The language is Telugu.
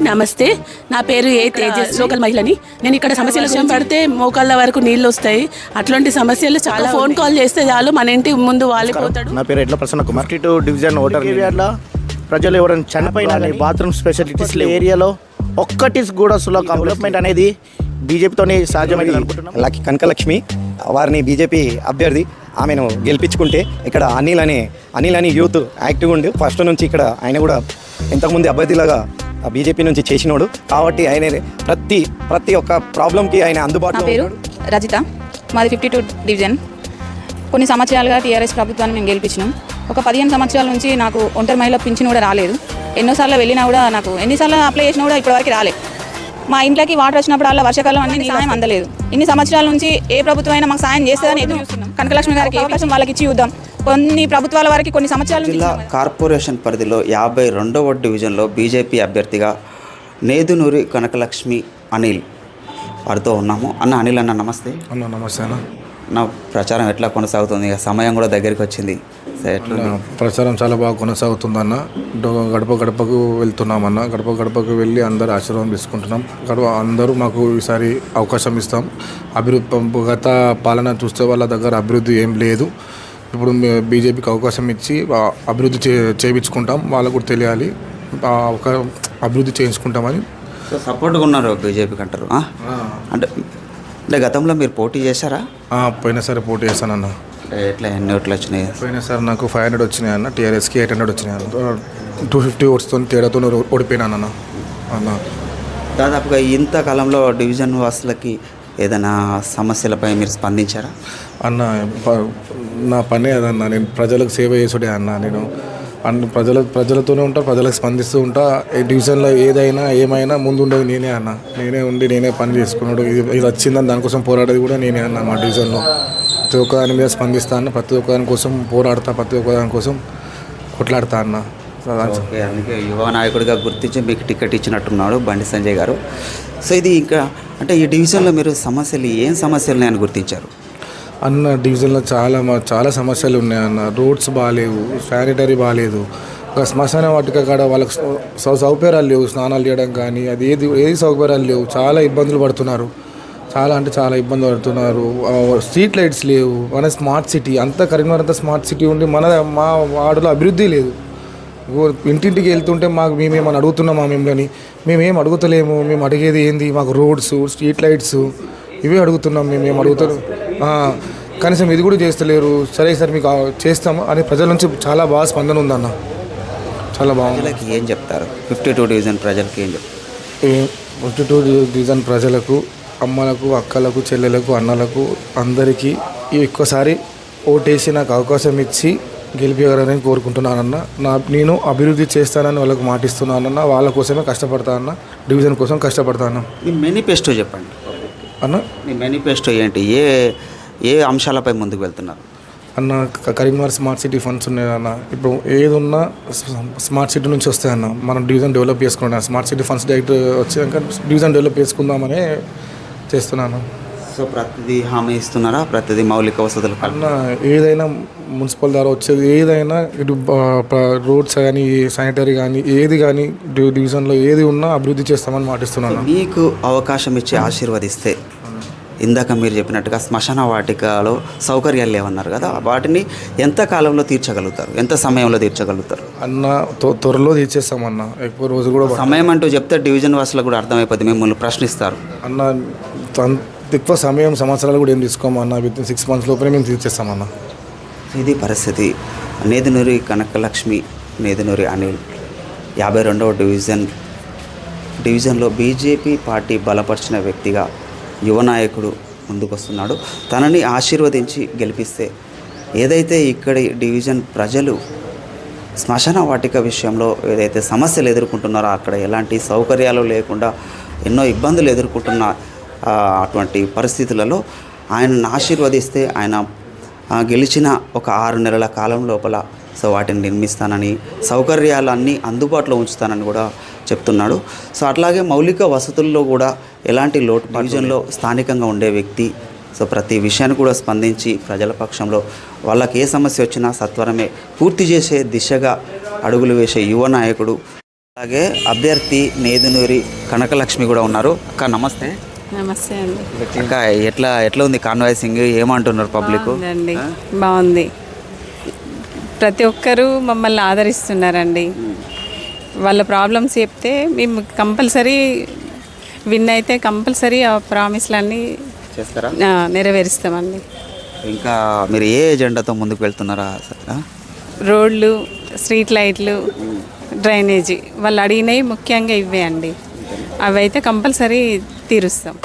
నమస్తే, నా పేరు ఏ తేజస్, లోకల్ మహిళని. నేను ఇక్కడ సమస్యల విషయం పడితే మోకాళ్ళ వరకు నీళ్ళు వస్తాయి. అట్లాంటి సమస్యలు చాలా. ఫోన్ కాల్ చేస్తే చాలు మన ఇంటి ముందు వాలిపోతాడు. నా పేరు ఎడ్ల ప్రసన్న కుమార్. 32 డివిజన్ ఓటర్ ఏరియాలో ప్రజలు ఎవరైనా చనిపోయినా బాత్రూమ్ ఫెసిలిటీస్ ఏరియాలో ఒక్కటి కూడా డెవలప్మెంట్ అనేది బీజేపీతోనే సాధ్యమైంది అనుకుంటున్నాం. కనకలక్ష్మి వారిని బీజేపీ అభ్యర్థి, ఆమెను గెలిపించుకుంటే ఇక్కడ అనిల్ అని యూత్ యాక్టివ్ ఉండి ఫస్ట్ నుంచి ఇక్కడ ఆయన కూడా ఇంతకుముందు అభ్యర్థిలాగా బీజేపీ నుంచి చేసినోడు కాబట్టి ఆయన ప్రతి ఒక్క ప్రాబ్లంకి ఆయన అందుబాటులో. నా పేరు రజిత, మాది 52 డివిజన్. కొన్ని సంవత్సరాలుగా టీఆర్ఎస్ ప్రభుత్వాన్ని మేము గెలిపించినాం. ఒక 15 సంవత్సరాల నుంచి నాకు ఒంటరి మహిళ పింఛన్ కూడా రాలేదు. ఎన్నోసార్లు వెళ్ళినా కూడా నాకు ఎన్నిసార్లు అప్లై చేసినా కూడా ఇప్పటివరకు రాలేదు. మా ఇంట్లోకి వాటర్ వచ్చినప్పుడు అలా వర్షాకాలం అన్ని సాయం అందలేదు. ఇన్ని సంవత్సరాల నుంచి ఏ ప్రభుత్వం అయినా మాకు సాయం చేస్తుందని ఎదురు చూస్తున్నాం. కనకలక్ష్మి గారికి అవకాశం వాళ్ళకి ఇచ్చి చూద్దాం. కొన్ని ప్రభుత్వాల వారికి కొన్ని సంవత్సరాల జిల్లా కార్పొరేషన్ పరిధిలో 52వ డివిజన్లో బీజేపీ అభ్యర్థిగా నేదునూరి కనకలక్ష్మి అనిల్ వారితో ఉన్నాము. అనిల్ అన్న నమస్తే. నమస్తే అన్న. నా ప్రచారం ఎట్లా కొనసాగుతుంది? సమయం కూడా దగ్గరికి వచ్చింది. ప్రచారం చాలా బాగా కొనసాగుతుంది అన్న. గడప గడపకు వెళ్తున్నామన్న. గడప గడపకు వెళ్ళి అందరూ ఆశీర్వాదం తీసుకుంటున్నాం. అందరూ మాకు ఈసారి అవకాశం ఇస్తాం. అభివృద్ధి గత పాలన చూస్తే వాళ్ళ దగ్గర అభివృద్ధి ఏం లేదు. ఇప్పుడు బీజేపీకి అవకాశం ఇచ్చి అభివృద్ధి చేయించుకుంటాం. వాళ్ళకు కూడా తెలియాలి, ఒక అభివృద్ధి చేయించుకుంటామని. సపోర్ట్గా ఉన్నారు బీజేపీకి అంటారు. అంటే గతంలో మీరు పోటీ చేశారా? పోయినసారి పోటీ చేశానన్న. ఎట్లా ఎన్ని ఓట్లు వచ్చినాయి? పోయినసారి నాకు 500 వచ్చినాయి అన్న. టీఆర్ఎస్కి 800 వచ్చినాయి అన్న. 250 ఓట్స్తో తేడాతో ఓడిపోయినానన్న. దాదాపుగా ఇంతకాలంలో డివిజన్ వాసులకి ఏదైనా సమస్యలపై మీరు స్పందించారా? అన్న నా పనే అదన్న. నేను ప్రజలకు సేవ చేసుడే అన్న. నేను ప్రజలతోనే ఉంటా, ప్రజలకు స్పందిస్తూ ఉంటా. ఈ డివిజన్లో ఏదైనా ఏమైనా ముందు ఉండేది నేనే అన్న. నేనే పని చేసుకున్నాడు. ఇది వచ్చిందని దానికోసం పోరాడేది కూడా నేనే అన్న. మా డివిజన్లో ప్రతి ఒక్క దాని మీద స్పందిస్తా అన్న. ప్రతి ఒక్క దాని కోసం పోరాడతా, ప్రతి ఒక్క దాని కోసం కొట్లాడతా అన్న. అందుకే యువ నాయకుడిగా గుర్తించి మీకు టికెట్ ఇచ్చినట్టున్నాడు బండి సంజయ్ గారు. సో ఇది ఇంకా అంటే ఈ డివిజన్లో మీరు ఏం సమస్యలు అని గుర్తించారు? అన్న డివిజన్లో చాలా సమస్యలు ఉన్నాయన్న. రోడ్స్ బాగాలేవు, శానిటరీ బాగాలేదు, శ్మశాన వాటిక కాడ వాళ్ళకి సౌకర్యాలు లేవు, స్నానాలు చేయడం కానీ అది ఏది సౌకర్యాలు లేవు. చాలా ఇబ్బందులు పడుతున్నారు. చాలా ఇబ్బంది పడుతున్నారు. స్ట్రీట్ లైట్స్ లేవు. మన స్మార్ట్ సిటీ అంతా కరీంనగర్ అంతా స్మార్ట్ సిటీ ఉండి మా వార్డులో అభివృద్ధి లేదు. ఇంటింటికి వెళ్తుంటే మేమేమని అడుగుతున్నామా? మేమేం అడుగుతలేము. మేము అడిగేది ఏంది? మాకు రోడ్స్, స్ట్రీట్ లైట్స్ ఇవే అడుగుతున్నాం. మేమేం అడుగుతున్నాం, కనీసం ఇది కూడా చేస్తలేరు. సరే సార్ మీకు చేస్తాము అని ప్రజల నుంచి చాలా బాగా స్పందన ఉందన్న. చాలా బాగుంది. ఏం చెప్తారు 52 డివిజన్ ప్రజలకి? ఏం చెప్తారు 52 డివిజన్ ప్రజలకు, అమ్మలకు, అక్కలకు, చెల్లెలకు, అన్నలకు అందరికీ ఒక్కసారి ఓటేసి నాకు అవకాశం ఇచ్చి గెలిపేయాలని కోరుకుంటున్నానన్న. నేను అభివృద్ధి చేస్తానని వాళ్ళకు మాటిస్తున్నానన్న. వాళ్ళ కోసమే కష్టపడతానన్న. డివిజన్ కోసం కష్టపడతాను. మీ మేనిఫెస్టో చెప్పండి అన్న. మీ మేనిఫెస్టో ఏంటి? ఏ అంశాలపై ముందుకు వెళ్తున్నారు అన్న? కరీంనగర్ స్మార్ట్ సిటీ ఫండ్స్ ఉన్నాయన్న. ఇప్పుడు ఏది ఉన్నా స్మార్ట్ సిటీ నుంచి వస్తాయన్న. మనం డివిజన్ డెవలప్ చేసుకున్నాం. స్మార్ట్ సిటీ ఫండ్స్ డైరెక్ట్ వచ్చాక డివిజన్ డెవలప్ చేసుకుందామని చేస్తున్నాను. సో ప్రతిదీ హామీ ఇస్తున్నారా? ప్రతిదీ మౌలిక వసతులు అన్న ఏదైనా మున్సిపల్ ద్వారా వచ్చేది ఏదైనా ఇటు రోడ్స్ కానీ, శానిటరీ కానీ, ఏది కానీ డివిజన్లో ఏది ఉన్నా అభివృద్ధి చేస్తామని మాటిస్తున్నాను. మీకు అవకాశం ఇచ్చి ఆశీర్వదిస్తే ఇందాక మీరు చెప్పినట్టుగా శ్మశాన వాటికలో సౌకర్యాలు లేవన్నారు కదా, వాటిని ఎంత కాలంలో తీర్చగలుగుతారు? ఎంత సమయంలో తీర్చగలుగుతారు? అన్న త్వరలో తీర్చేస్తామన్న. ఎక్కువ రోజు కూడా సమయం అంటూ చెప్తే డివిజన్ వాసులకు కూడా అర్థమైపోతుంది, మిమ్మల్ని ప్రశ్నిస్తారు అన్న. ఎక్కువ సమయం సంవత్సరాలు కూడా ఏం తీసుకోమన్న. విత్ 6 months లోపలే మేము తీర్చేస్తామన్న. ఇది పరిస్థితి. నేదునూరి కనకలక్ష్మి, నేదునూరి అనిల్ 52వ డివిజన్లో బీజేపీ పార్టీ బలపరిచిన వ్యక్తిగా యువ నాయకుడు ముందుకొస్తున్నాడు. తనని ఆశీర్వదించి గెలిపిస్తే ఏదైతే ఇక్కడి డివిజన్ ప్రజలు శ్మశాన వాటిక విషయంలో ఏదైతే సమస్యలు ఎదుర్కొంటున్నారో, అక్కడ ఎలాంటి సౌకర్యాలు లేకుండా ఎన్నో ఇబ్బందులు ఎదుర్కొంటున్న అటువంటి పరిస్థితులలో ఆయనను ఆశీర్వదిస్తే ఆయన గెలిచిన ఒక 6 నెలల కాలం లోపల వాటిని నిర్మిస్తానని, సౌకర్యాలన్నీ అందుబాటులో ఉంచుతానని కూడా చెప్తున్నాడు. సో అట్లాగే మౌలిక వసతుల్లో కూడా ఎలాంటి లోటు డివిజన్లో స్థానికంగా ఉండే వ్యక్తి. సో ప్రతి విషయాన్ని కూడా స్పందించి ప్రజల పక్షంలో వాళ్ళకి ఏ సమస్య వచ్చినా సత్వరమే పూర్తి చేసే దిశగా అడుగులు వేసే యువ నాయకుడు. అలాగే అభ్యర్థి నేదునూరి కనకలక్ష్మి కూడా ఉన్నారు. అక్క నమస్తే. నమస్తే అండి. అక్క ఎట్లా ఉంది కాన్వాయిసింగ్, ఏమంటున్నారు పబ్లిక్? బాగుందండి, బాగుంది. ప్రతి ఒక్కరూ మమ్మల్ని ఆదరిస్తున్నారండి. వాళ్ళ ప్రాబ్లమ్స్ చెప్తే మేము కంపల్సరీ విన్ అయితే కంపల్సరీ ఆ ప్రామిస్లన్నీ చేస్తారా? నెరవేరుస్తామండి. ఇంకా మీరు ఏ ఎజెండాతో ముందుకు వెళ్తున్నారా? రోడ్లు, స్ట్రీట్ లైట్లు, డ్రైనేజీ వాళ్ళు అడిగినవి ముఖ్యంగా ఇవే అండి. అవి అయితే కంపల్సరీ తీరుస్తాం.